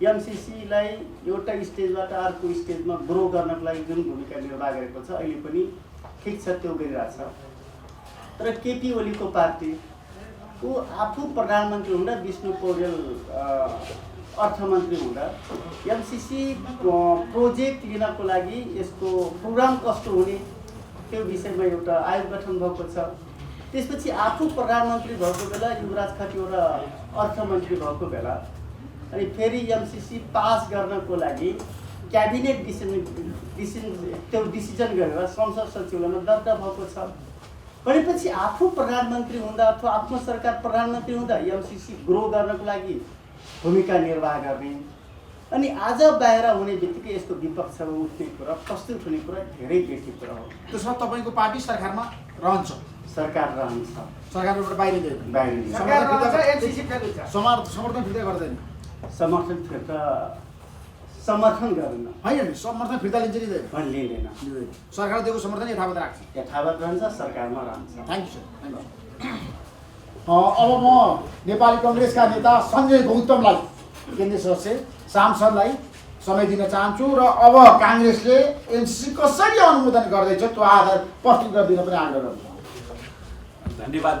एमसिसीलाई एउटा स्टेजबाट अर्को स्टेजमा ग्रो गर्नको लागि जुन भूमिका निर्वाह गरेको छ अहिले पनि ठिक छ, त्यो गरिरहेछ। तर केपी ओलीको पार्टी ऊ आफू प्रधानमन्त्री हुँदा विष्णु पौडेल अर्थमन्त्री हुँदा एमसिसी प्रोजेक्ट लिनको लागि यसको प्रोग्राम कस्तो हुने त्यो विषयमा एउटा आयोग गठन भएको छ। त्यसपछि आफू प्रधानमन्त्री भएको बेला युवराज खतिवडा अर्थमन्त्री भएको बेला अनि फेरि एमसिसी पास गर्नको लागि क्याबिनेट डिसिजन गरेर संसद सचिवालयमा दर्ता भएको छ। भनेपछि आफू प्रधानमन्त्री हुँदा अथवा आफ्नो सरकार प्रधानमन्त्री हुँदा एमसिसी ग्रो गर्नको लागि भूमिका निर्वाह गर्ने अनि आज बाहिर हुने बित्तिकै यसको विपक्षमा उठ्ने कुरा, प्रस्तुत हुने कुरा धेरै बेठी कुरा हो।
त्यसमा तपाईँको पार्टी सरकारमा रहन्छ,
सरकार रहन्छ,
सरकारबाट बाहिर
बाहिर
समर्थन फिर्ता गर्दैन,
समर्थन गरेन
होइन समर्थन फिर्ता लिन्छ लिँदैन,
लिँदैन।
सरकारले दिएको समर्थन यथावत राख्छ,
यथावत रहन्छ, सरकारमा रहन्छ।
Thank you sir. अब म नेपाली कङ्ग्रेसका नेता सञ्जय गौतमलाई केन्द्रीय सदस्य सांसदलाई समय दिन चाहन्छु र अब काङ्ग्रेसले एमसिसी कसरी अनुमोदन गर्दैछ त्यो आधार प्रस्तुत गरिदिन पनि आग्रह गर्छु।
धन्यवाद।